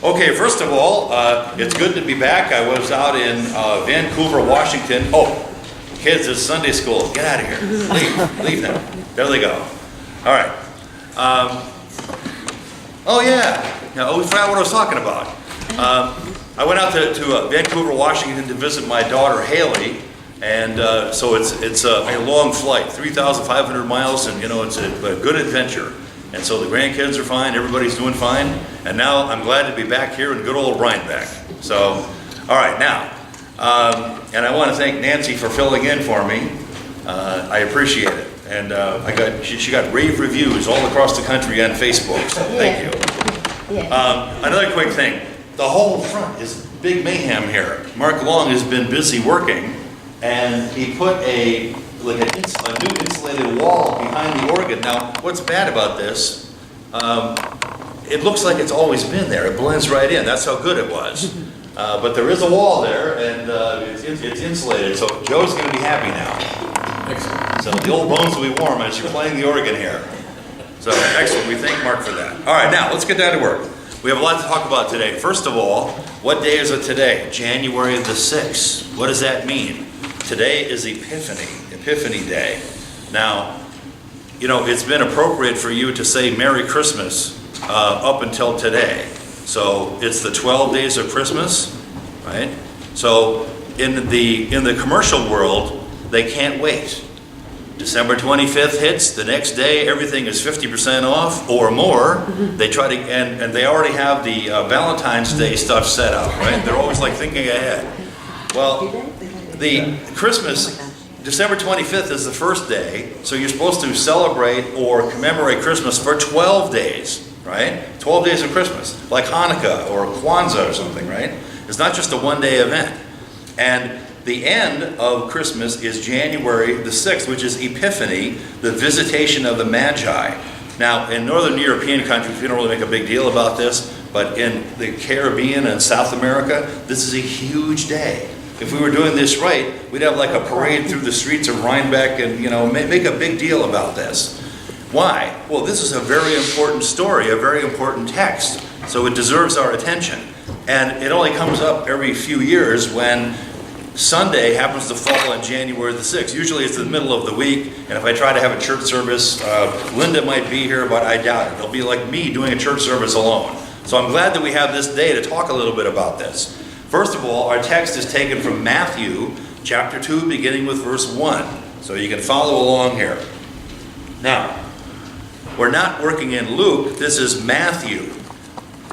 Okay, first of all, it's good to be back. I was out in Vancouver, Washington. Oh, kids, it's Sunday school. Get out of here. Leave now. There they go. All right. Oh, yeah. We forgot what I was talking about. I went out to Vancouver, Washington to visit my daughter, Haley. And so it's a long flight, 3,500 miles, and it's a good adventure. And so the grandkids are fine, everybody's doing fine, and now I'm glad to be back here in good old Rhinebeck. So, all right, now, and I want to thank Nancy for filling in for me. I appreciate it, and she got rave reviews all across the country on Facebook. So thank you. Yeah. Another quick thing: the whole front is big mayhem here. Mark Long has been busy working, and he put a new insulated wall behind the organ. Now, what's bad about this, it looks like it's always been there. It blends right in. That's how good it was. But there is a wall there, and it's insulated, so Joe's going to be happy now. Excellent. So the old bones will be warm as you're playing the organ here. So, excellent. We thank Mark for that. All right, now, let's get down to work. We have a lot to talk about today. First of all, what day is it today? January the 6th. What does that mean? Today is Epiphany Day. Now, it's been appropriate for you to say Merry Christmas up until today. So it's the 12 days of Christmas, right? So in the commercial world, they can't wait. December 25th hits, the next day everything is 50% off or more. They try to, and they already have the Valentine's Day stuff set up, right? They're always like thinking ahead. Well, the Christmas, December 25th is the first day, so you're supposed to celebrate or commemorate Christmas for 12 days, right? 12 days of Christmas, like Hanukkah or Kwanzaa or something, right? It's not just a one-day event. And the end of Christmas is January the 6th, which is Epiphany, the visitation of the Magi. Now, in Northern European countries, we don't really make a big deal about this, but in the Caribbean and South America, this is a huge day. If we were doing this right, we'd have like a parade through the streets of Rhinebeck and, make a big deal about this. Why? Well, this is a very important story, a very important text, so it deserves our attention. And it only comes up every few years when Sunday happens to fall on January the 6th. Usually it's the middle of the week, and if I try to have a church service, Linda might be here, but I doubt it. It'll be like me doing a church service alone. So I'm glad that we have this day to talk a little bit about this. First of all, our text is taken from Matthew chapter 2, beginning with verse 1. So you can follow along here. Now, we're not working in Luke, this is Matthew.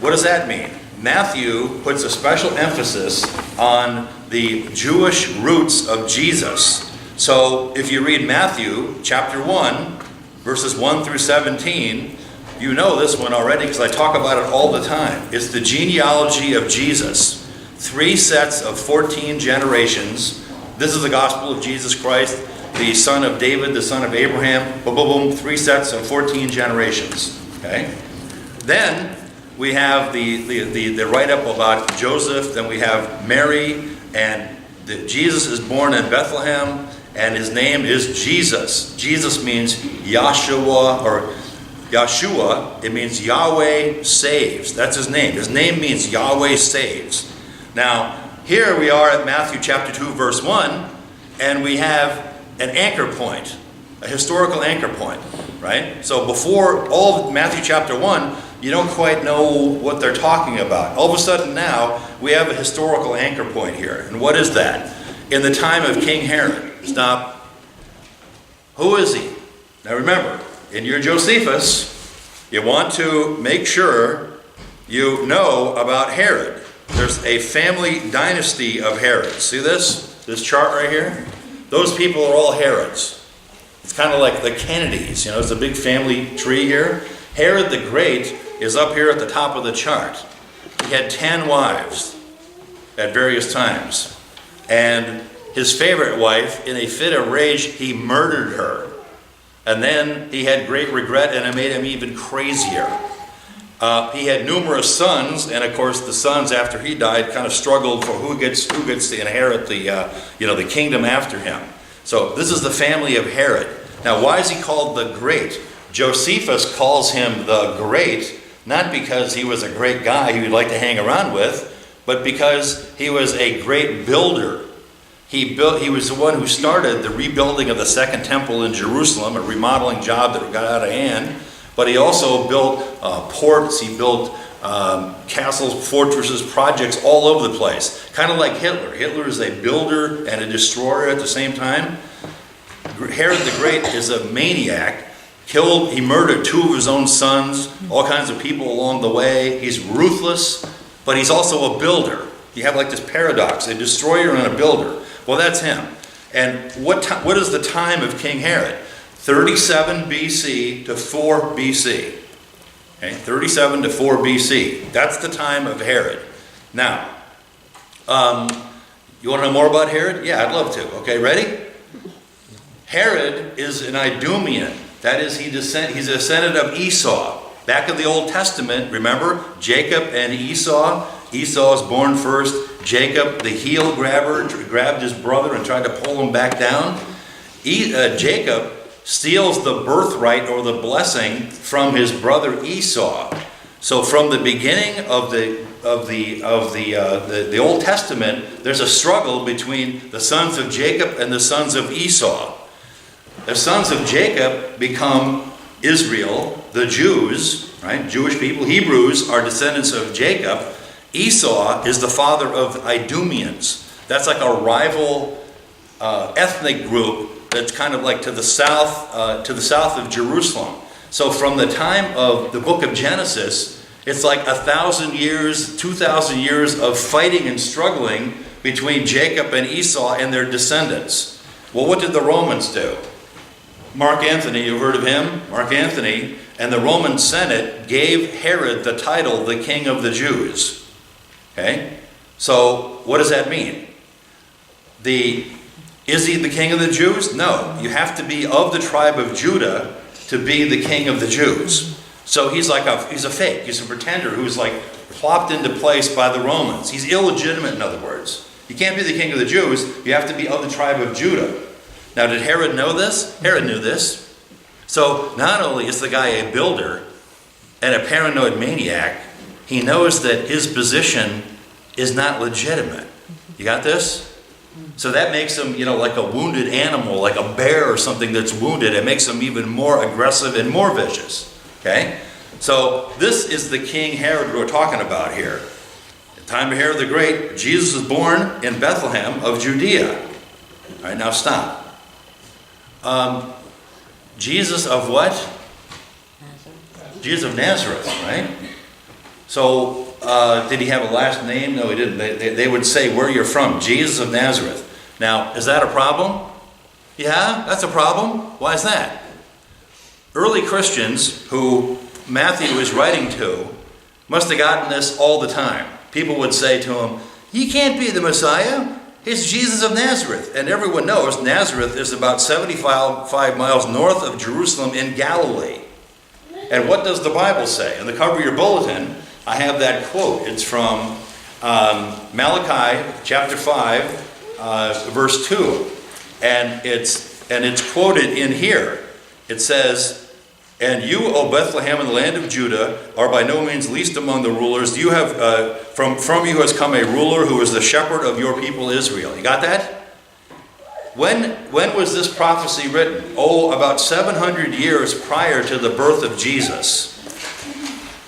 What does that mean? Matthew puts a special emphasis on the Jewish roots of Jesus. So if you read Matthew chapter 1, verses 1 through 17, you know this one already because I talk about it all the time. It's the genealogy of Jesus. 3 sets of 14 generations. This is the gospel of Jesus Christ, the son of David, the son of Abraham. Boom, boom, boom. 3 sets of 14 generations. Okay? Then we have the write-up about Joseph. Then we have Mary, and Jesus is born in Bethlehem, and his name is Jesus. Jesus means Yahshua, or Yahshua. It means Yahweh saves. That's his name. His name means Yahweh saves. Now, here we are at Matthew chapter 2, verse 1, and we have an anchor point, a historical anchor point, right? So before all of Matthew chapter 1, you don't quite know what they're talking about. All of a sudden now, we have a historical anchor point here. And what is that? In the time of King Herod. Stop. Who is he? Now remember, in your Josephus, you want to make sure you know about Herod. There's a family dynasty of Herods. See this? This chart right here? Those people are all Herods. It's kind of like the Kennedys. It's a big family tree here. Herod the Great is up here at the top of the chart. He had 10 wives at various times. And his favorite wife, in a fit of rage, he murdered her. And then he had great regret, and it made him even crazier. He had numerous sons, and of course the sons after he died kind of struggled for who gets to inherit the kingdom after him. So this is the family of Herod. Now why is he called the Great? Josephus calls him the Great not because he was a great guy who you'd like to hang around with, but because he was a great builder. He was the one who started the rebuilding of the Second Temple in Jerusalem, a remodeling job that got out of hand. But he also built ports, he built castles, fortresses, projects all over the place. Kind of like Hitler. Hitler is a builder and a destroyer at the same time. Herod the Great is a maniac. He murdered 2 of his own sons, all kinds of people along the way. He's ruthless, but he's also a builder. You have like this paradox, a destroyer and a builder. Well, that's him. And what is the time of King Herod? 37 BC to 4 BC. Okay, 37 to 4 BC. That's the time of Herod. Now, you want to know more about Herod? Yeah, I'd love to. Okay, ready? Herod is an Idumean. That is, he's a descendant of Esau. Back in the Old Testament, remember, Jacob and Esau. Esau was born first. Jacob, the heel grabber, grabbed his brother and tried to pull him back down. Jacob steals the birthright or the blessing from his brother Esau. So from the beginning of the Old Testament, there's a struggle between the sons of Jacob and the sons of Esau. The sons of Jacob become Israel, the Jews, right? Jewish people. Hebrews are descendants of Jacob. Esau is the father of Idumeans. That's like a rival ethnic group that's kind of like to the south of Jerusalem. So from the time of the book of Genesis, it's like 1,000 years, 2,000 years of fighting and struggling between Jacob and Esau and their descendants. Well, what did the Romans do? Mark Antony, you've heard of him? Mark Antony and the Roman Senate gave Herod the title, the King of the Jews. Okay? So, what does that mean? Is he the King of the Jews? No. You have to be of the tribe of Judah to be the King of the Jews. So he's a fake. He's a pretender who's like plopped into place by the Romans. He's illegitimate, in other words. You can't be the King of the Jews. You have to be of the tribe of Judah. Now, did Herod know this? Herod knew this. So, not only is the guy a builder and a paranoid maniac, he knows that his position is not legitimate. You got this? So that makes him, like a wounded animal, like a bear or something that's wounded. It makes him even more aggressive and more vicious. Okay? So this is the King Herod we're talking about here. At the time of Herod the Great, Jesus was born in Bethlehem of Judea. All right, now stop. Jesus of what? Nazareth. Jesus of Nazareth, right? So, did he have a last name? No, he didn't. They would say where you're from. Jesus of Nazareth. Now, is that a problem? Yeah, that's a problem. Why is that? Early Christians who Matthew is writing to must have gotten this all the time. People would say to him, "He can't be the Messiah. It's Jesus of Nazareth." And everyone knows Nazareth is about 75 miles north of Jerusalem in Galilee. And what does the Bible say? In the cover of your bulletin, I have that quote. It's from Malachi chapter 5, verse 2. And it's quoted in here. It says, "And you, O Bethlehem, in the land of Judah, are by no means least among the rulers. You have from you has come a ruler who is the shepherd of your people Israel." You got that? When was this prophecy written? Oh, about 700 years prior to the birth of Jesus.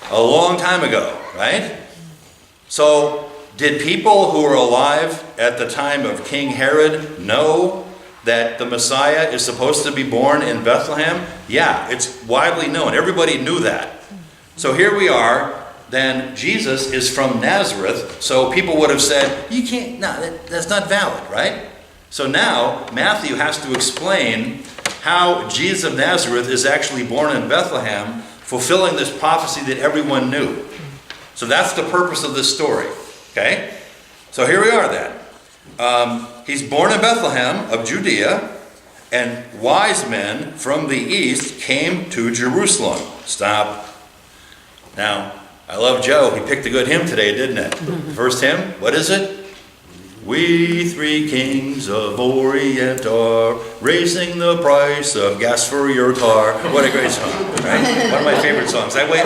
A long time ago, right? So, did people who were alive at the time of King Herod know that the Messiah is supposed to be born in Bethlehem? Yeah, it's widely known. Everybody knew that. So here we are. Then Jesus is from Nazareth. So people would have said, "You can't, no, that's not valid," right? So now Matthew has to explain how Jesus of Nazareth is actually born in Bethlehem, fulfilling this prophecy that everyone knew. So that's the purpose of this story. Okay? So here we are then. He's born in Bethlehem of Judea, and wise men from the east came to Jerusalem. Stop. Now, I love Joe. He picked a good hymn today, didn't it? First hymn, what is it? We three kings of Orient are raising the price of gas for your car. What a great song, right? One of my favorite songs. I wait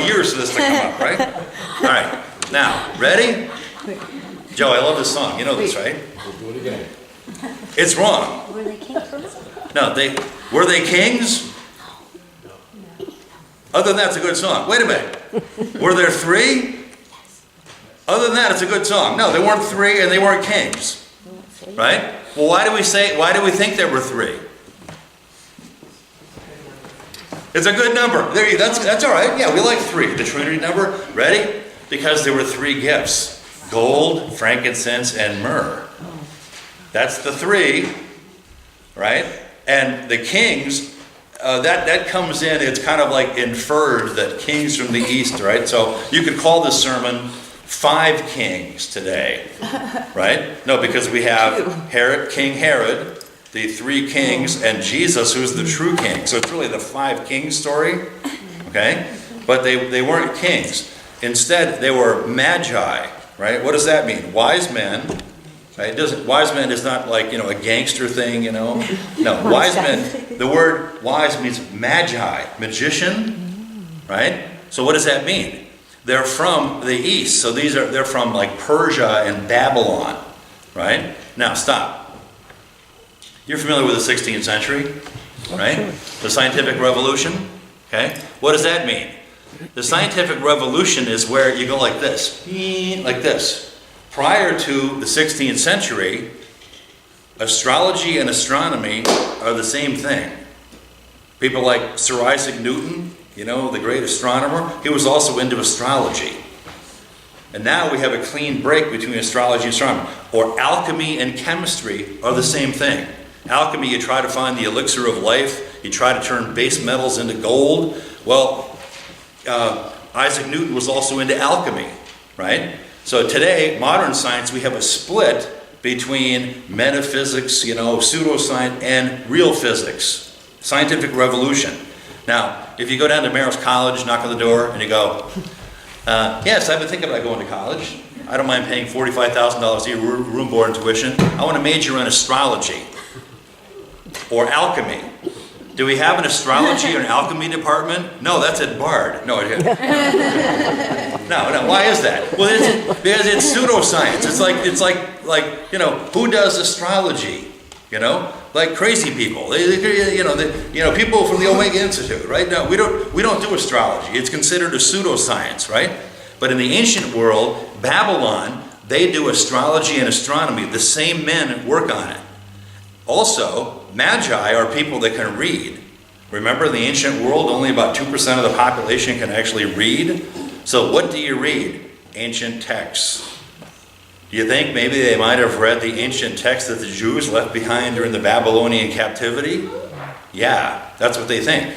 years for this to come up, right? All right, now, ready? Joe, I love this song. You know this, right? We'll do it again. It's wrong. Were they kings? No, were they kings? Other than that, it's a good song. Wait a minute. Were there three? Other than that, it's a good song. No, there weren't three and they weren't kings. Right? Well, why do we think there were three? It's a good number. That's all right. Yeah, we like three. The Trinity number. Ready? Because there were three gifts. Gold, frankincense, and myrrh. That's the three. Right? And the kings, that comes in, it's kind of like inferred that kings from the east, right? So you could call this sermon 5 Kings today, right? No, because we have King Herod, the 3 kings, and Jesus, who's the true king. So it's really the 5 kings story, okay? But they weren't kings. Instead, they were magi, right? What does that mean? Wise men, right? Wise men is not like, a gangster thing, No, wise men, the word wise means magi, magician, right? So what does that mean? They're from the east, so they're from like Persia and Babylon, right? Now stop. You're familiar with the 16th century, right? The scientific revolution, okay? What does that mean? The scientific revolution is where you go like this. Prior to the 16th century, astrology and astronomy are the same thing. People like Sir Isaac Newton, the great astronomer, he was also into astrology. And now we have a clean break between astrology and astronomy. Or alchemy and chemistry are the same thing. Alchemy, you try to find the elixir of life. You try to turn base metals into gold. Well, Isaac Newton was also into alchemy, right? So today, modern science, we have a split between metaphysics, pseudoscience, and real physics. Scientific revolution. Now, if you go down to Marist College, knock on the door, and you go, yes, I've been thinking about going to college. I don't mind paying $45,000 a year room, board, and tuition. I want to major in astrology or alchemy. Do we have an astrology or an alchemy department? No, that's at Bard. No, no. Why is that? Well, because it's pseudoscience. It's like who does astrology? Like crazy people. People from the Omega Institute, right? No, we don't do astrology. It's considered a pseudoscience, right? But in the ancient world, Babylon, they do astrology and astronomy. The same men work on it. Also, magi are people that can read. Remember, in the ancient world, only about 2% of the population can actually read. So what do you read? Ancient texts. Do you think maybe they might have read the ancient texts that the Jews left behind during the Babylonian captivity? Yeah, that's what they think.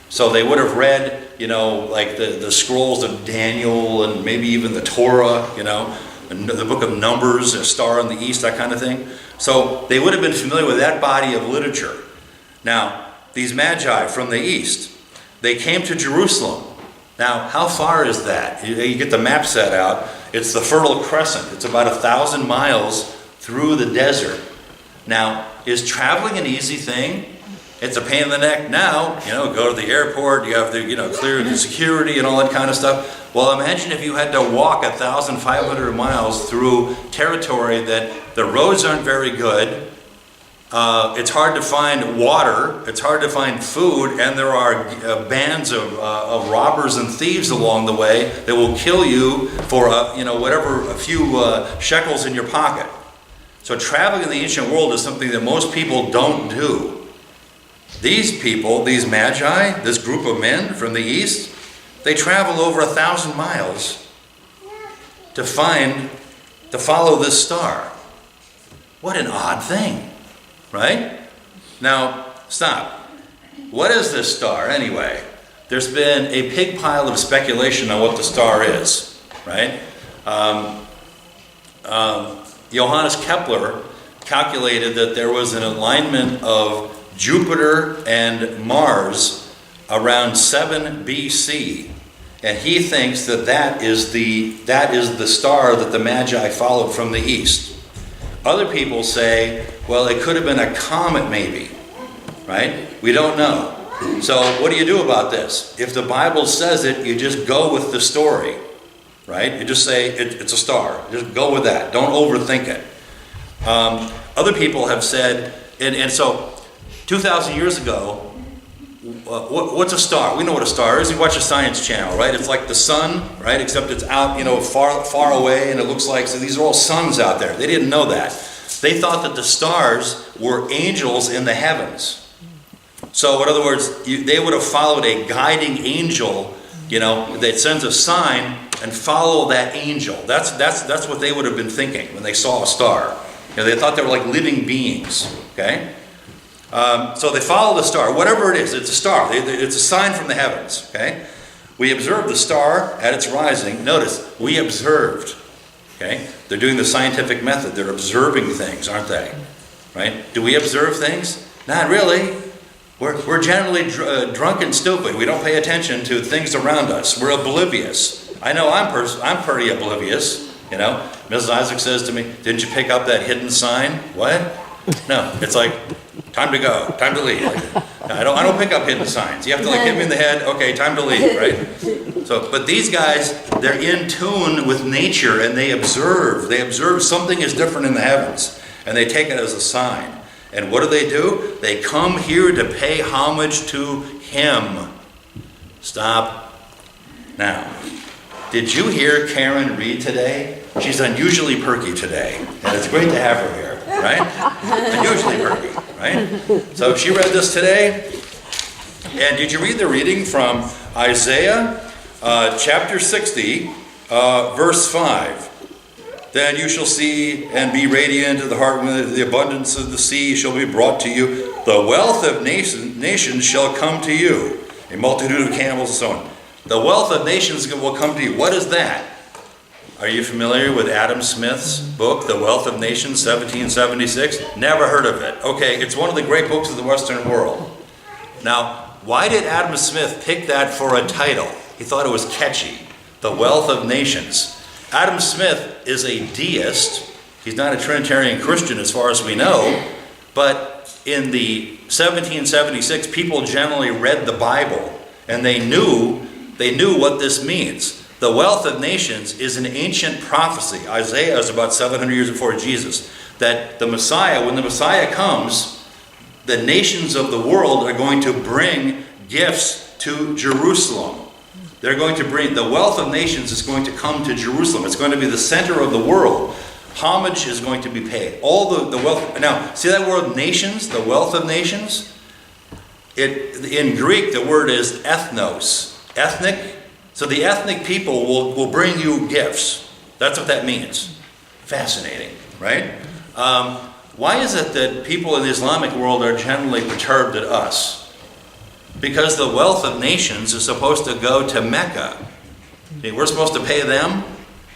So they would have read, like the scrolls of Daniel and maybe even the Torah, the book of Numbers, a star in the east, that kind of thing. So they would have been familiar with that body of literature. Now, these magi from the east, they came to Jerusalem. Now, how far is that? You get the map set out. It's the Fertile Crescent. It's about 1,000 miles through the desert. Now, is traveling an easy thing? It's a pain in the neck now. Go to the airport, you have to, clear the security and all that kind of stuff. Well, imagine if you had to walk 1,500 miles through territory that the roads aren't very good. It's hard to find water. It's hard to find food, and there are bands of robbers and thieves along the way that will kill you for a few shekels in your pocket. So traveling in the ancient world is something that most people don't do. These people, these magi, this group of men from the east, they travel over 1,000 miles to follow this star. What an odd thing, right? Now, stop. What is this star anyway? There's been a pig pile of speculation on what the star is, right? Johannes Kepler calculated that there was an alignment of Jupiter and Mars around 7 BC, and he thinks that is the star that the Magi followed from the east. Other people say, well, it could have been a comet maybe, right? We don't know. So what do you do about this? If the Bible says it, you just go with the story, right? You just say it's a star. Just go with that. Don't overthink it. Other people have said, and so 2,000 years ago, what's a star? We know what a star is. You watch a Science Channel, right? It's like the sun, right? Except it's out, far away, and it looks like, so these are all suns out there. They didn't know that. They thought that the stars were angels in the heavens. So in other words, they would have followed a guiding angel, that sends a sign, and follow that angel. That's what they would have been thinking when they saw a star. They thought they were like living beings, okay? So they follow the star, whatever it is. It's a star. It's a sign from the heavens. Okay, we observed the star at its rising. Notice, we observed. Okay, they're doing the scientific method. They're observing things, aren't they? Right? Do we observe things? Not really. We're generally drunk and stupid. We don't pay attention to things around us. We're oblivious. I know I'm pretty oblivious. Mrs. Isaac says to me, "Didn't you pick up that hidden sign?" What? No, it's like, time to go, time to leave. I don't pick up hidden signs. You have to hit me in the head, okay, time to leave, right? So, but these guys, they're in tune with nature, and they observe. They observe something is different in the heavens, and they take it as a sign. And what do? They come here to pay homage to Him. Stop. Now, did you hear Karen read today? She's unusually perky today, and it's great to have her here. Right? Unusually perky, right? So she read this today. And did you read the reading from Isaiah chapter 60, verse 5? Then you shall see and be radiant in the heart when the abundance of the sea shall be brought to you. The wealth of nations shall come to you. A multitude of camels and so on. The wealth of nations will come to you. What is that? Are you familiar with Adam Smith's book, The Wealth of Nations, 1776? Never heard of it. Okay, it's one of the great books of the Western world. Now, why did Adam Smith pick that for a title? He thought it was catchy. The Wealth of Nations. Adam Smith is a deist. He's not a Trinitarian Christian as far as we know. But in the 1776, people generally read the Bible, and they knew what this means. The wealth of nations is an ancient prophecy. Isaiah is about 700 years before Jesus. That the Messiah, when the Messiah comes, the nations of the world are going to bring gifts to Jerusalem. They're going to bring, the wealth of nations is going to come to Jerusalem. It's going to be the center of the world. Homage is going to be paid. All the wealth. Now, see that word nations, the wealth of nations? In Greek, the word is ethnos, ethnic. So the ethnic people will bring you gifts. That's what that means. Fascinating, right? Why is it that people in the Islamic world are generally perturbed at us? Because the wealth of nations is supposed to go to Mecca. We're supposed to pay them?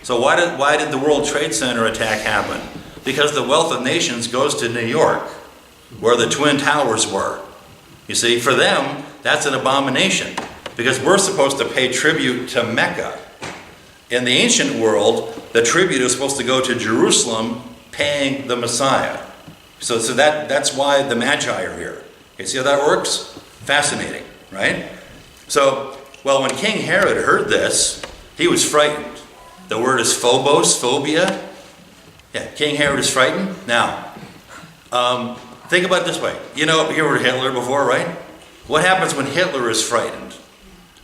So why did the World Trade Center attack happen? Because the wealth of nations goes to New York, where the Twin Towers were. You see, for them, that's an abomination. Because we're supposed to pay tribute to Mecca. In the ancient world, the tribute is supposed to go to Jerusalem, paying the Messiah. So that's why the Magi are here. You see how that works? Fascinating, right? So, well, when King Herod heard this, he was frightened. The word is phobos, phobia. Yeah, King Herod is frightened. Now, think about it this way. You heard Hitler before, right? What happens when Hitler is frightened?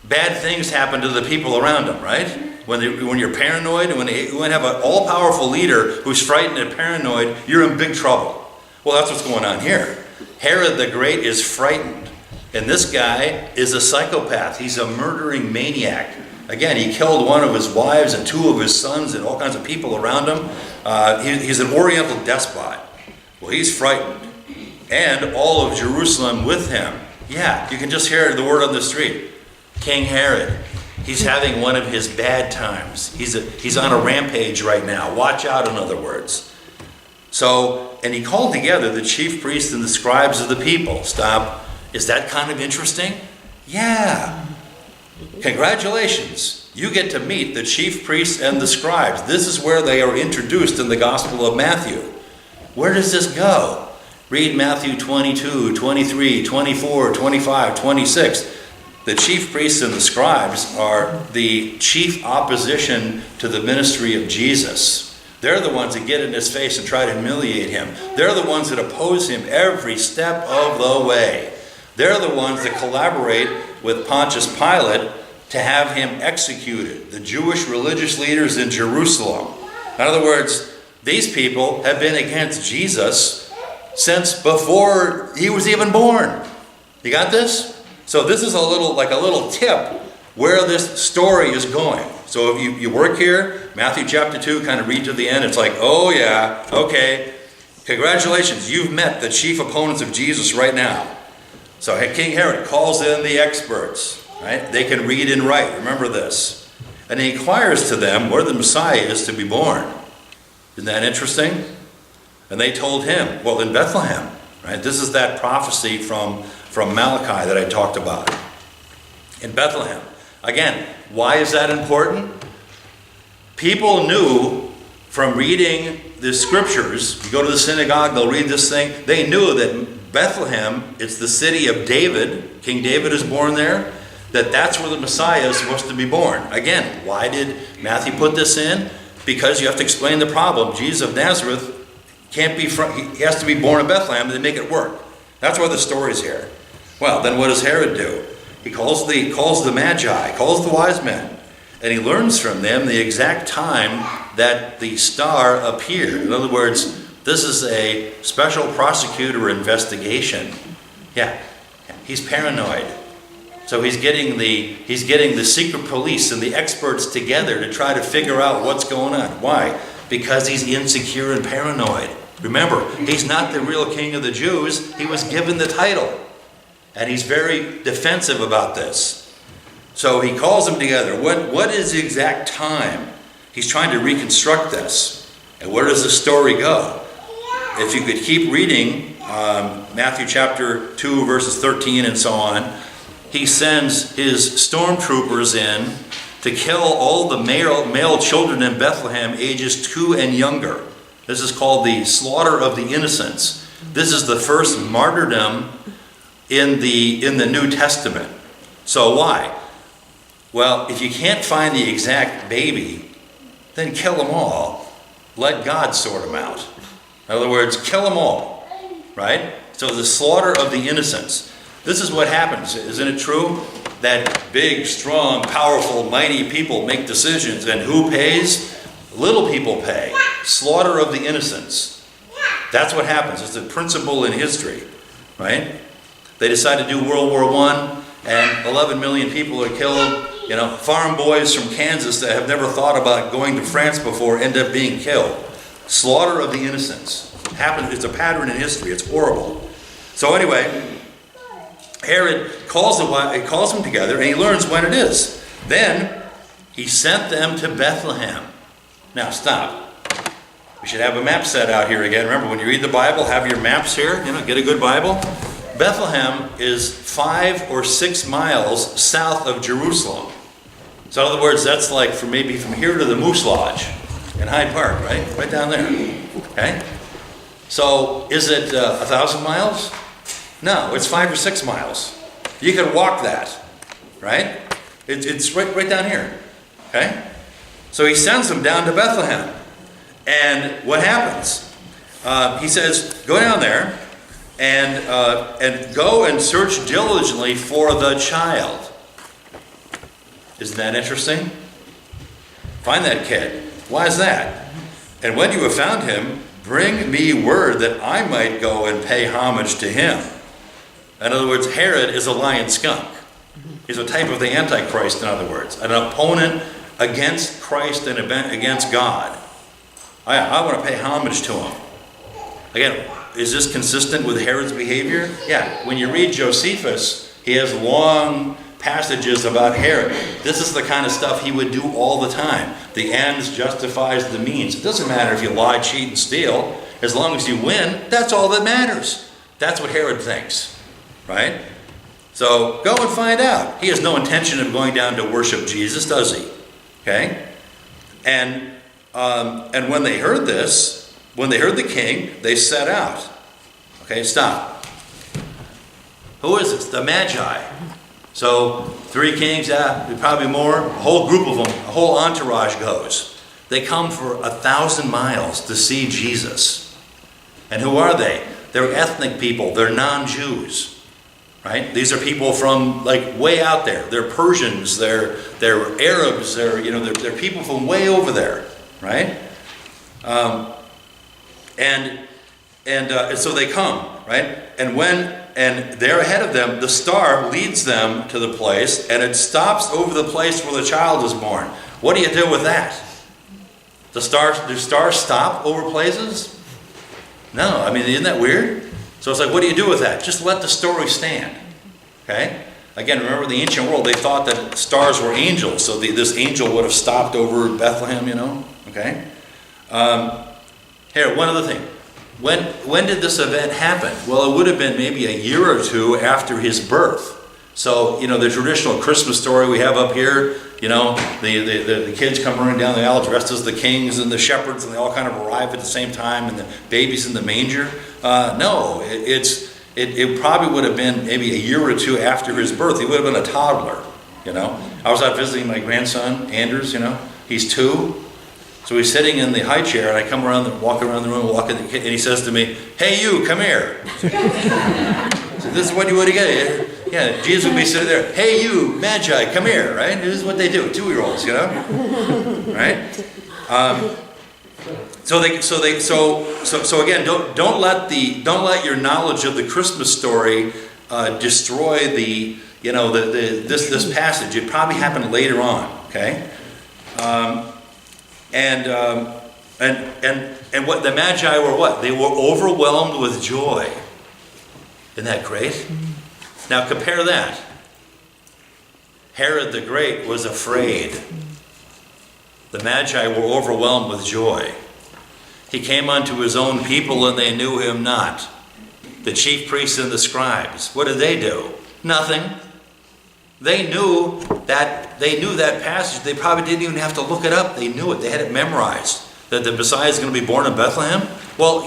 Bad things happen to the people around him, right? When you're paranoid, and when you have an all-powerful leader who's frightened and paranoid, you're in big trouble. Well, that's what's going on here. Herod the Great is frightened. And this guy is a psychopath. He's a murdering maniac. Again, he killed one of his wives and two of his sons and all kinds of people around him. He's an Oriental despot. Well, he's frightened. And all of Jerusalem with him. Yeah, you can just hear the word on the street. King Herod, he's having one of his bad times. He's on a rampage right now. Watch out, in other words. So, and he called together the chief priests and the scribes of the people. Stop. Is that kind of interesting? Yeah. Congratulations. You get to meet the chief priests and the scribes. This is where they are introduced in the Gospel of Matthew. Where does this go? Read Matthew 22, 23, 24, 25, 26. The chief priests and the scribes are the chief opposition to the ministry of Jesus. They're the ones that get in his face and try to humiliate him. They're the ones that oppose him every step of the way. They're the ones that collaborate with Pontius Pilate to have him executed, the Jewish religious leaders in Jerusalem. In other words, these people have been against Jesus since before he was even born. You got this? So this is a little tip where this story is going. So if you work here, Matthew chapter 2, kind of read to the end, it's like, oh yeah, okay, congratulations, you've met the chief opponents of Jesus right now. So King Herod calls in the experts, right? They can read and write, remember this. And he inquires to them where the Messiah is to be born. Isn't that interesting? And they told him, well, in Bethlehem, right? This is that prophecy from Malachi that I talked about. In Bethlehem. Again, why is that important? People knew from reading the scriptures, you go to the synagogue, they'll read this thing, they knew that Bethlehem, it's the city of David, King David is born there, that's where the Messiah is supposed to be born. Again, why did Matthew put this in? Because you have to explain the problem. Jesus of Nazareth can't be he has to be born in Bethlehem to make it work. That's why the story's here. Well, then what does Herod do? He calls the Magi, calls the wise men, and he learns from them the exact time that the star appeared. In other words, this is a special prosecutor investigation. Yeah, he's paranoid. So he's getting the secret police and the experts together to try to figure out what's going on. Why? Because he's insecure and paranoid. Remember, he's not the real king of the Jews. He was given the title. And he's very defensive about this. So he calls them together. What is the exact time? He's trying to reconstruct this. And where does the story go? If you could keep reading Matthew chapter 2, verses 13 and so on, he sends his stormtroopers in to kill all the male children in Bethlehem ages 2 and younger. This is called the slaughter of the innocents. This is the first martyrdom in the New Testament. So why? Well, if you can't find the exact baby, then kill them all. Let God sort them out. In other words, kill them all. Right? So the slaughter of the innocents. This is what happens. Isn't it true that big, strong, powerful, mighty people make decisions, and who pays? Little people pay. Slaughter of the innocents. That's what happens. It's a principle in history. Right? They decide to do World War I, and 11 million people are killed. Farm boys from Kansas that have never thought about going to France before end up being killed. Slaughter of the innocents. It's a pattern in history. It's horrible. So anyway, Herod calls them together, and he learns when it is. Then he sent them to Bethlehem. Now stop. We should have a map set out here again. Remember, when you read the Bible, have your maps here. Get a good Bible. Bethlehem is 5 or 6 miles south of Jerusalem. So in other words, that's like from here to the Moose Lodge in Hyde Park, right? Right down there. Okay? So is it 1,000 miles? No, it's 5 or 6 miles. You can walk that, right? It's right down here. Okay? So he sends them down to Bethlehem. And what happens? He says, go down there and go and search diligently for the child. Isn't that interesting? Find that kid. Why is that? And when you have found him, bring me word that I might go and pay homage to him. In other words, Herod is a lion skunk. He's a type of the Antichrist, in other words. An opponent against Christ and against God. I want to pay homage to him. Again, is this consistent with Herod's behavior? Yeah. When you read Josephus, he has long passages about Herod. This is the kind of stuff he would do all the time. The ends justifies the means. It doesn't matter if you lie, cheat, and steal. As long as you win, that's all that matters. That's what Herod thinks. Right? So go and find out. He has no intention of going down to worship Jesus, does he? Okay? And when they heard this, When they heard the king, they set out. Okay, stop. Who is this? The Magi. So 3 kings, probably more. A whole group of them, a whole entourage goes. They come for 1,000 miles to see Jesus. And who are they? They're ethnic people. They're non-Jews. Right? These are people from like way out there. They're Persians. They're Arabs. They're people from way over there. Right? And so they come. Right? And they're ahead of them. The star leads them to the place, and it stops over the place where the child is born. What do you do with that? Do stars stop over places? No. I mean, isn't that weird? So it's like, what do you do with that? Just let the story stand. Okay? Again, remember in the ancient world, they thought that stars were angels, so this angel would have stopped over Bethlehem, Okay? Here, one other thing. When did this event happen? Well, it would have been maybe a year or 2 after his birth. So, the traditional Christmas story we have up here, the kids come running down the aisle dressed as the kings and the shepherds, and they all kind of arrive at the same time, and the baby's in the manger. No, it probably would have been maybe a year or 2 after his birth. He would have been a toddler, I was out visiting my grandson, Anders, he's 2. So he's sitting in the high chair, and I come around, walk around the room, and he says to me, "Hey, you, come here." So this is what you get. Yeah, Jesus would be sitting there. "Hey, you, Magi, come here." Right? This is what they do, 2-year-olds, right? So again, don't let your knowledge of the Christmas story destroy this passage. It probably happened later on. Okay. And what the Magi were what? They were overwhelmed with joy. Isn't that great? Now compare that. Herod the Great was afraid. The Magi were overwhelmed with joy. He came unto his own people, and they knew him not. The chief priests and the scribes, what did they do? Nothing. They knew that passage. They probably didn't even have to look it up. They knew it. They had it memorized. That the Messiah is going to be born in Bethlehem. Well,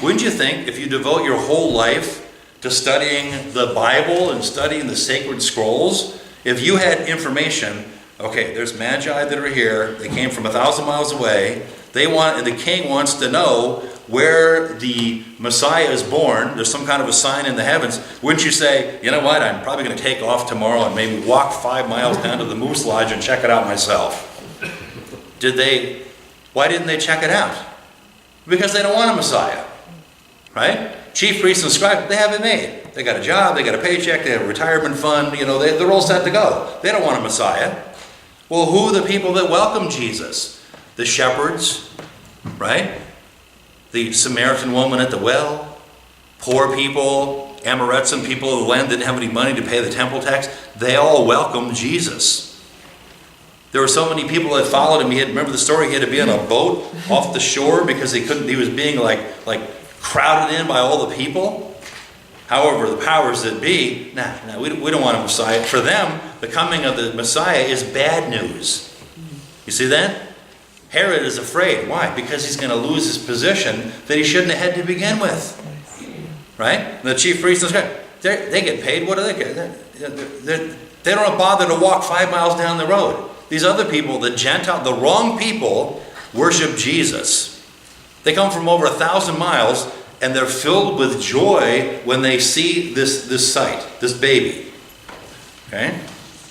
wouldn't you think if you devote your whole life to studying the Bible and studying the sacred scrolls, if you had information, okay, there's Magi that are here. They came from 1,000 miles away. The king wants to know where the Messiah is born. There's some kind of a sign in the heavens. Wouldn't you say, you know what, I'm probably going to take off tomorrow and maybe walk 5 miles down to the Moose Lodge and check it out myself? Why didn't they check it out? Because they don't want a Messiah, right? Chief priests and scribes, they have it made. They got a job, they got a paycheck, they have a retirement fund, they're all set to go. They don't want a Messiah. Well, who are the people that welcome Jesus? The shepherds, right? The Samaritan woman at the well, poor people, Amoretsan people of the land didn't have any money to pay the temple tax. They all welcomed Jesus. There were so many people that followed him. Remember the story? He had to be on a boat off the shore because he was being like crowded in by all the people. However, the powers that be, we don't want a Messiah. For them, the coming of the Messiah is bad news. You see that? Herod is afraid. Why? Because he's going to lose his position that he shouldn't have had to begin with. Right? And the chief priests and scribes, they get paid. What do they get? They don't bother to walk 5 miles down the road. These other people, the wrong people, worship Jesus. They come from over 1,000 miles, and they're filled with joy when they see this sight, this baby. Okay?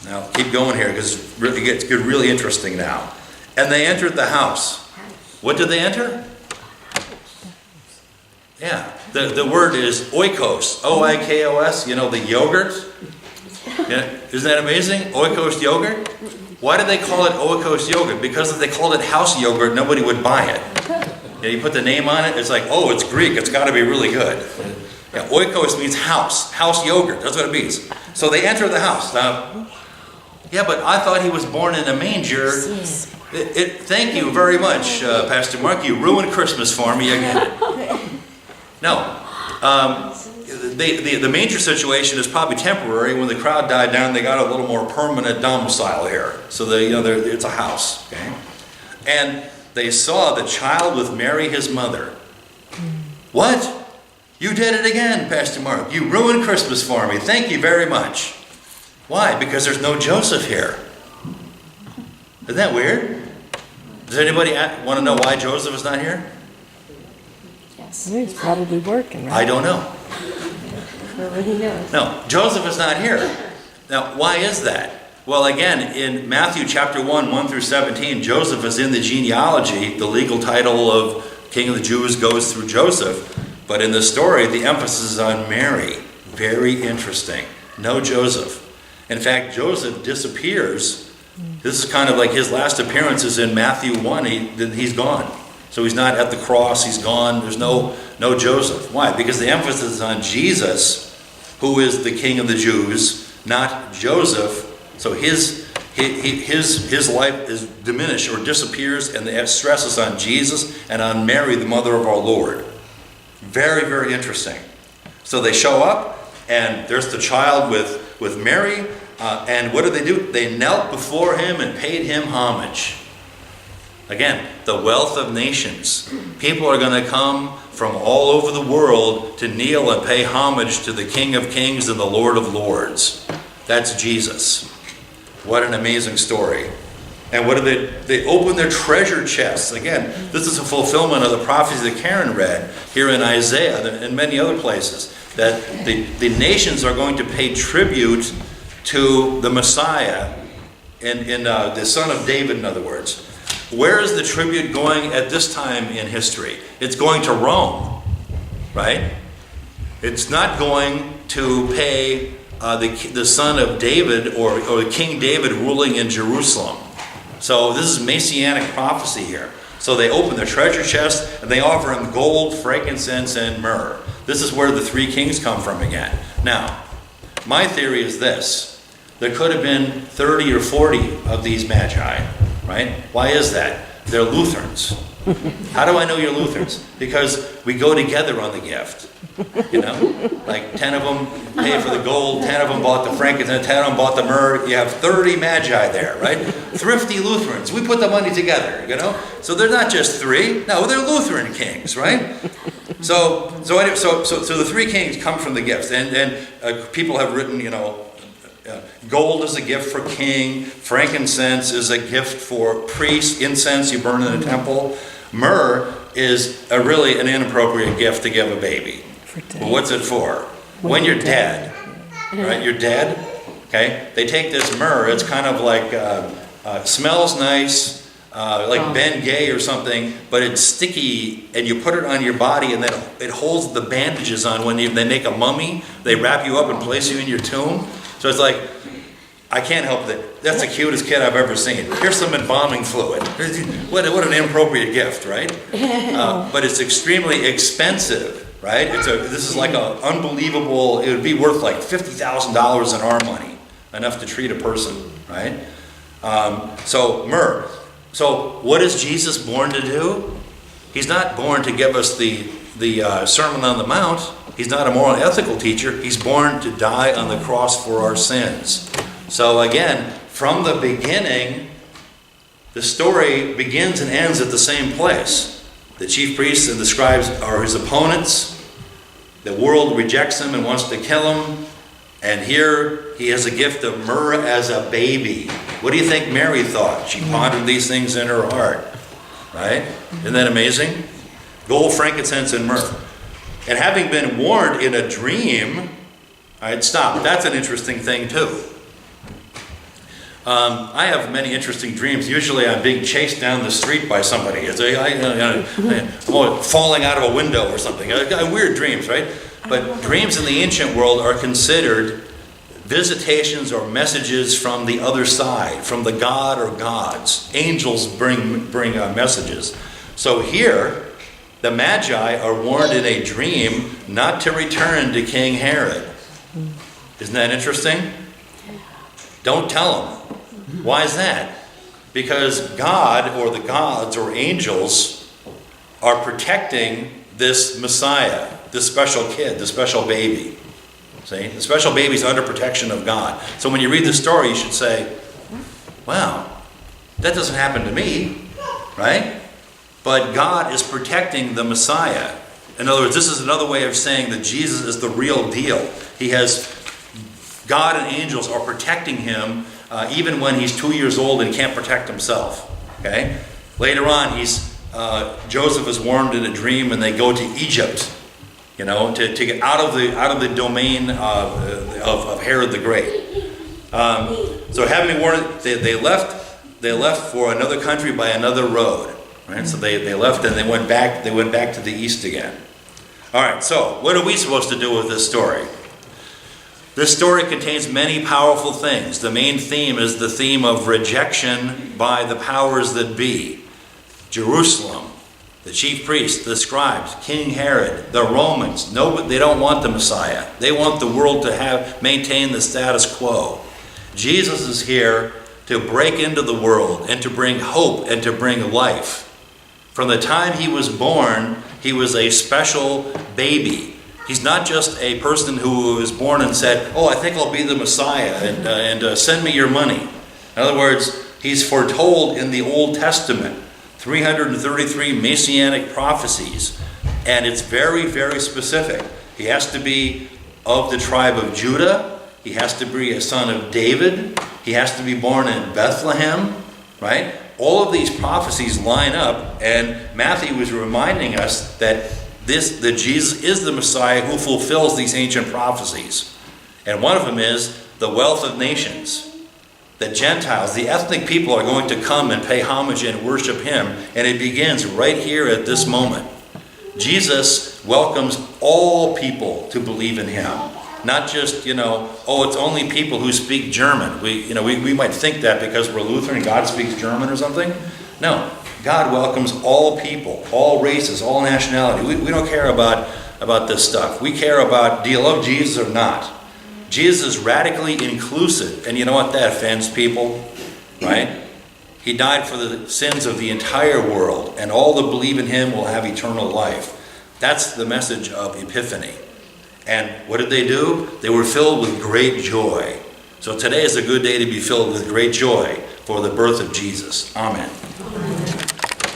Now, keep going here because it gets really interesting now. And they entered the house. What did they enter? Yeah, the word is oikos, O-I-K-O-S, the yogurt. Yeah, isn't that amazing? Oikos yogurt. Why did they call it oikos yogurt? Because if they called it house yogurt, nobody would buy it. You put the name on it, it's like, oh, it's Greek, it's got to be really good. Yeah, oikos means house yogurt, that's what it means. So they enter the house. Now, yeah, but I thought he was born in a manger. Thank you very much, Pastor Mark. You ruined Christmas for me again. No. The manger situation is probably temporary. When the crowd died down, they got a little more permanent domicile here. So it's a house. Okay? And they saw the child with Mary, his mother. What? You did it again, Pastor Mark. You ruined Christmas for me. Thank you very much. Why? Because there's no Joseph here. Isn't that weird? Does anybody want to know why Joseph is not here? Yes. He's probably working, right? I don't know. Nobody knows. No, Joseph is not here. Now, why is that? Well, again, in Matthew chapter 1 through 17, Joseph is in the genealogy. The legal title of King of the Jews goes through Joseph. But in the story, the emphasis is on Mary. Very interesting. No Joseph. In fact, Joseph disappears. This is kind of like his last appearances in Matthew 1. He's gone. So he's not at the cross. He's gone. There's no Joseph. Why? Because the emphasis is on Jesus, who is the King of the Jews, not Joseph. So his life is diminished or disappears, and the stress is on Jesus and on Mary, the mother of our Lord. Very, very interesting. So they show up, and there's the child with Mary, and what do? They knelt before him and paid him homage. Again, the wealth of nations. People are going to come from all over the world to kneel and pay homage to the King of Kings and the Lord of Lords. That's Jesus. What an amazing story. And what do they open their treasure chests. Again, this is a fulfillment of the prophecy that Karen read here in Isaiah and many other places, that the nations are going to pay tribute to the Messiah, in the son of David, in other words. Where is the tribute going at this time in history? It's going to Rome, right? It's not going to pay the son of David or King David ruling in Jerusalem. So this is messianic prophecy here. So they open their treasure chest and they offer him gold, frankincense, and myrrh. This is where the three kings come from again. Now, my theory is this. There could have been 30 or 40 of these magi, right? Why is that? They're Lutherans. How do I know you're Lutherans? Because we go together on the gift. You know, like 10 of them paid for the gold, 10 of them bought the frankincense, 10 of them bought the myrrh. You have 30 magi there, right? Thrifty Lutherans. We put the money together, you know? So they're not just three. No, they're Lutheran kings, right? So the three kings come from the gifts. And people have written, you know, gold is a gift for king. Frankincense is a gift for priest. Incense you burn in a temple. Myrrh is really an inappropriate gift to give a baby. Well, what's it for? When you're dead, right? You're dead, okay? They take this myrrh. It's kind of like, smells nice, like Ben Gay or something, but it's sticky, and you put it on your body, and then it holds the bandages on when they make a mummy. They wrap you up and place you in your tomb. So it's like, I can't help that. That's the cutest kid I've ever seen. Here's some embalming fluid. What an inappropriate gift, right? But it's extremely expensive, right? This is like an unbelievable, it would be worth like $50,000 in our money, enough to treat a person, right? So myrrh. So what is Jesus born to do? He's not born to give us the Sermon on the Mount. He's not a moral and ethical teacher. He's born to die on the cross for our sins. So again, from the beginning, the story begins and ends at the same place. The chief priests and the scribes are his opponents. The world rejects him and wants to kill him. And here he has a gift of myrrh as a baby. What do you think Mary thought? She pondered these things in her heart. Right? Isn't that amazing? Gold, frankincense, and myrrh. And having been warned in a dream, all right, stop. That's an interesting thing too. I have many interesting dreams. Usually I'm being chased down the street by somebody. I'm falling out of a window or something. I got weird dreams, right? But dreams in the ancient world are considered visitations or messages from the other side, from the god or gods. Angels bring messages. So here, the Magi are warned in a dream not to return to King Herod. Isn't that interesting? Don't tell him. Why is that? Because God or the gods or angels are protecting this Messiah, this special kid, this special baby. See? The special baby's under protection of God. So when you read the story, you should say, wow, that doesn't happen to me, right? But God is protecting the Messiah. In other words, this is another way of saying that Jesus is the real deal. He has, God and angels are protecting him even when he's 2 years old and can't protect himself. Okay? Later on, Joseph is warned in a dream, and they go to Egypt, to get out of the domain of Herod the Great. So having been warned, they left for another country by another road. Right? So they left and they went back to the east again. All right, so what are we supposed to do with this story? This story contains many powerful things. The main theme is the theme of rejection by the powers that be. Jerusalem, the chief priests, the scribes, King Herod, the Romans. No, they don't want the Messiah. They want the world to maintain the status quo. Jesus is here to break into the world and to bring hope and to bring life. From the time he was born, he was a special baby. He's not just a person who was born and said, "Oh, I think I'll be the Messiah, and send me your money." In other words, he's foretold in the Old Testament, 333 messianic prophecies, and it's very, very specific. He has to be of the tribe of Judah. He has to be a son of David. He has to be born in Bethlehem, right? All of these prophecies line up, and Matthew was reminding us that Jesus is the Messiah who fulfills these ancient prophecies. And one of them is the wealth of nations. The Gentiles, the ethnic people, are going to come and pay homage and worship him, and it begins right here at this moment. Jesus welcomes all people to believe in him. Not just, it's only people who speak German. We might think that because we're Lutheran, God speaks German or something. No, God welcomes all people, all races, all nationality. We don't care about this stuff. We care about, do you love Jesus or not? Jesus is radically inclusive, and you know what? That offends people, right? He died for the sins of the entire world, and all that believe in him will have eternal life. That's the message of Epiphany. And what did they do? They were filled with great joy. So today is a good day to be filled with great joy for the birth of Jesus. Amen.